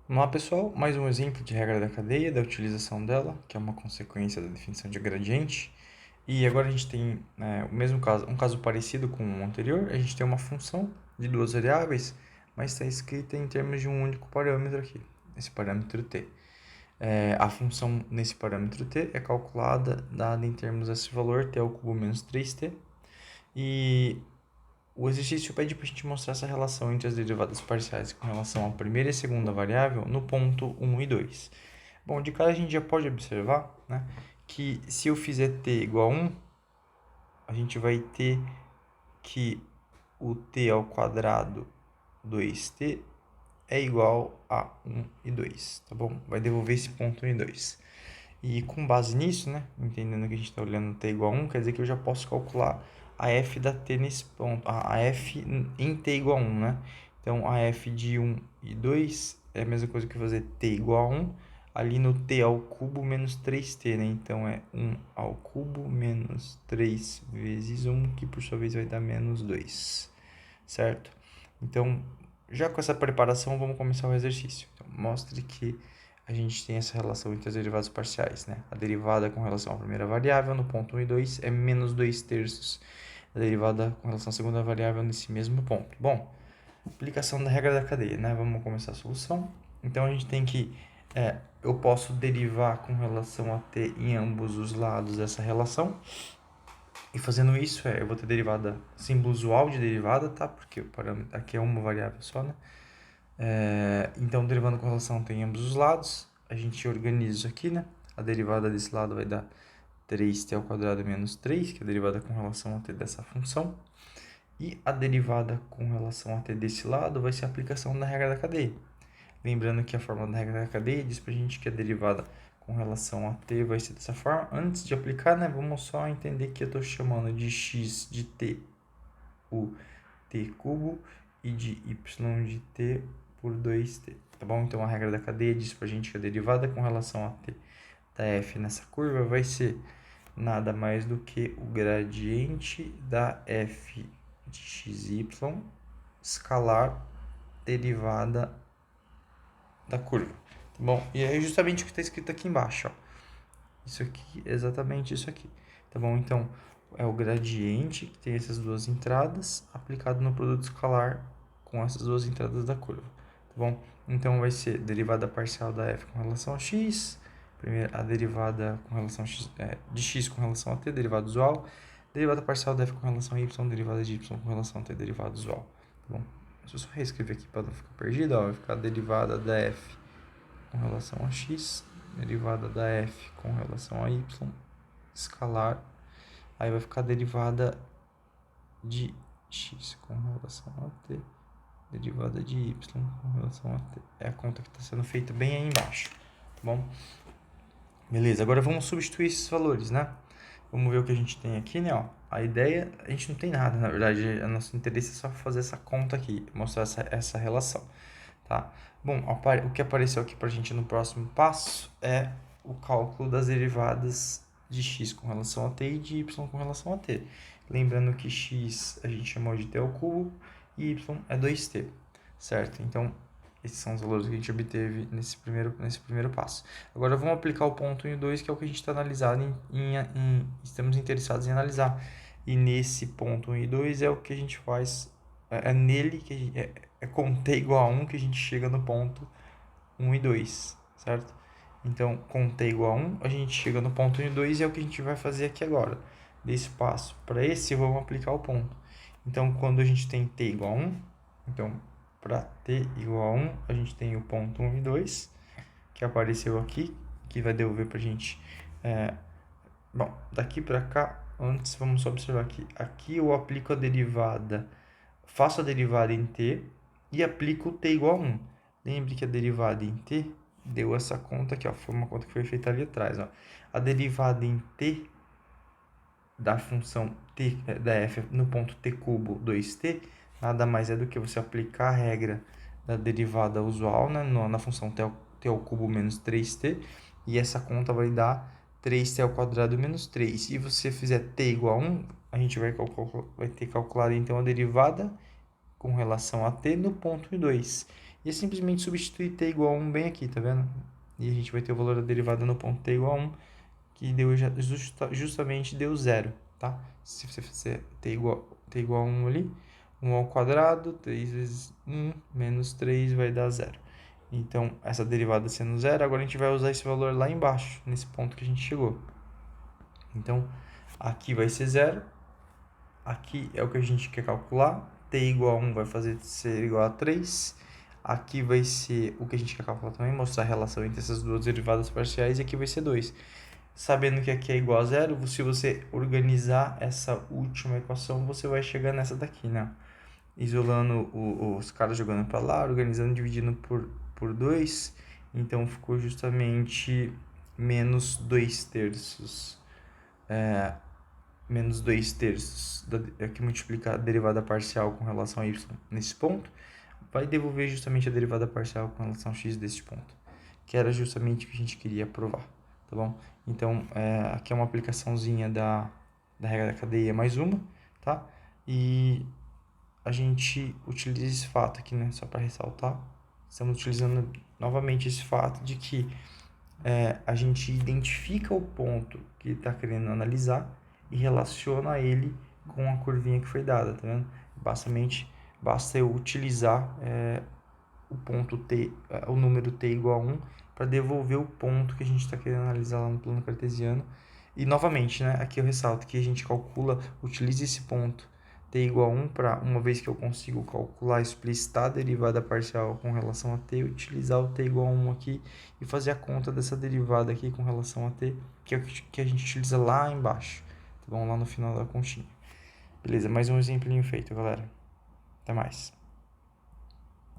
Vamos lá, pessoal, mais um exemplo de regra da cadeia, da utilização dela, que é uma consequência da definição de gradiente. E agora a gente tem o mesmo caso, um caso parecido com o anterior. A gente tem uma função de duas variáveis, mas está escrita em termos de um único parâmetro aqui, esse parâmetro t. A função nesse parâmetro t é calculada, dada em termos desse valor, t ao cubo menos 3t. E o exercício pede para a gente mostrar essa relação entre as derivadas parciais com relação à primeira e segunda variável no ponto 1 e 2. Bom, de cara a gente já pode observar, né, que se eu fizer t igual a 1, a gente vai ter que o t ao quadrado 2t é igual a 1 e 2, tá bom? Vai devolver esse ponto 1 e 2. E com base nisso, né, entendendo que a gente está olhando t igual a 1, quer dizer que eu já posso calcular a f da t nesse ponto, a f em t igual a 1, né? Então, a f de 1 e 2 é a mesma coisa que fazer t igual a 1 ali no t ao cubo menos 3t, né? Então, é 1 ao cubo menos 3 vezes 1, que por sua vez vai dar menos 2, certo? Então, já com essa preparação, vamos começar o exercício. Então, mostre que a gente tem essa relação entre as derivadas parciais, né? A derivada com relação à primeira variável no ponto 1 e 2 é menos 2 terços. A derivada com relação à segunda variável nesse mesmo ponto. Bom, aplicação da regra da cadeia, né? Vamos começar a solução. Então, a gente tem que... eu posso derivar com relação a t em ambos os lados dessa relação. E fazendo isso, eu vou ter derivada, símbolo usual de derivada, tá? Porque o parâmetro aqui é uma variável só, né? Então, derivando com relação a t em ambos os lados, a gente organiza isso aqui, né? A derivada desse lado vai dar 3t ao quadrado menos 3, que é a derivada com relação a t dessa função. E a derivada com relação a t desse lado vai ser a aplicação da regra da cadeia. Lembrando que a fórmula da regra da cadeia diz pra gente que a derivada com relação a t vai ser dessa forma. Antes de aplicar, né, vamos só entender que eu estou chamando de x de t o t cubo e de y de t por 2t, tá bom? Então, a regra da cadeia diz pra gente que a derivada com relação a t da f nessa curva vai ser nada mais do que o gradiente da f de xy escalar derivada da curva, tá bom? E é justamente o que está escrito aqui embaixo, ó. Isso aqui, exatamente isso aqui, tá bom? Então, é o gradiente que tem essas duas entradas aplicado no produto escalar com essas duas entradas da curva, tá bom? Então, vai ser derivada parcial da f com relação a x, primeiro a derivada com relação a x, de x com relação a t, derivada usual, derivada parcial da f com relação a y, derivada de y com relação a t, derivada usual, tá bom? Se eu só reescrever aqui para não ficar perdido, ó, vai ficar a derivada da f com relação a x, derivada da f com relação a y, escalar, aí vai ficar a derivada de x com relação a t, derivada de y com relação a t. É a conta que está sendo feita bem aí embaixo, tá bom? Beleza, agora vamos substituir esses valores, né? Vamos ver o que a gente tem aqui, né? Ó, a ideia, a gente não tem nada, na verdade, o nosso interesse é só fazer essa conta aqui, mostrar essa relação, tá? Bom, o que apareceu aqui pra gente no próximo passo é o cálculo das derivadas de x com relação a t e de y com relação a t. Lembrando que x a gente chamou de t ao cubo e y é 2t, certo? Então, esses são os valores que a gente obteve nesse primeiro passo. Agora, vamos aplicar o ponto 1 e 2, que é o que a gente está analisando estamos interessados em analisar. E nesse ponto 1 e 2 é o que a gente faz, é nele que a gente, com t igual a 1 que a gente chega no ponto 1 e 2, certo? Então, com t igual a 1, a gente chega no ponto 1 e 2 e é o que a gente vai fazer aqui agora. Desse passo para esse, vamos aplicar o ponto. Então, quando a gente tem t igual a 1, então, para t igual a 1, a gente tem o ponto 1 e 2, que apareceu aqui, que vai devolver para a gente... Bom, daqui para cá, antes vamos só observar aqui. Aqui eu aplico a derivada, faço a derivada em t e aplico o t igual a 1. Lembre que a derivada em t deu essa conta aqui, ó, foi uma conta que foi feita ali atrás, ó. A derivada em t da função t da f no ponto t cubo 2t nada mais é do que você aplicar a regra da derivada usual, né, na função t ao cubo menos 3t, e essa conta vai dar 3t ao quadrado menos 3. Se você fizer t igual a 1, a gente vai ter calculado então a derivada com relação a t no ponto 1 e 2. E é simplesmente substituir t igual a 1 bem aqui, tá vendo? E a gente vai ter o valor da derivada no ponto t igual a 1, que deu justamente deu zero, tá? Se você fizer t igual a 1 ali, 1 ao quadrado, 3 vezes 1 menos 3 vai dar zero. Então, essa derivada sendo zero, agora a gente vai usar esse valor lá embaixo, nesse ponto que a gente chegou. Então, aqui vai ser zero, aqui é o que a gente quer calcular, t igual a 1 vai ser igual a 3, aqui vai ser o que a gente quer calcular também, mostrar a relação entre essas duas derivadas parciais, e aqui vai ser 2. Sabendo que aqui é igual a zero, se você organizar essa última equação, você vai chegar nessa daqui, né? Isolando os caras jogando para lá, organizando, dividindo por 2, então ficou justamente menos 2 terços. Menos 2 terços, que multiplica a derivada parcial com relação a y nesse ponto, vai devolver justamente a derivada parcial com relação a x desse ponto, que era justamente o que a gente queria provar, tá bom? Então, aqui é uma aplicaçãozinha da regra da cadeia mais uma, tá? E a gente utiliza esse fato aqui, né, só para ressaltar, estamos utilizando novamente esse fato de que a gente identifica o ponto que está querendo analisar e relaciona ele com a curvinha que foi dada, tá vendo? Basta eu utilizar o ponto t, o número t igual a 1 para devolver o ponto que a gente está querendo analisar lá no plano cartesiano. E novamente, né, aqui eu ressalto que a gente utiliza esse ponto t igual a 1 para, uma vez que eu consigo calcular, explicitar a derivada parcial com relação a t, utilizar o t igual a 1 aqui e fazer a conta dessa derivada aqui com relação a t, que é o que a gente utiliza lá embaixo, tá bom? Lá no final da continha. Beleza, mais um exemplinho feito, galera. Até mais.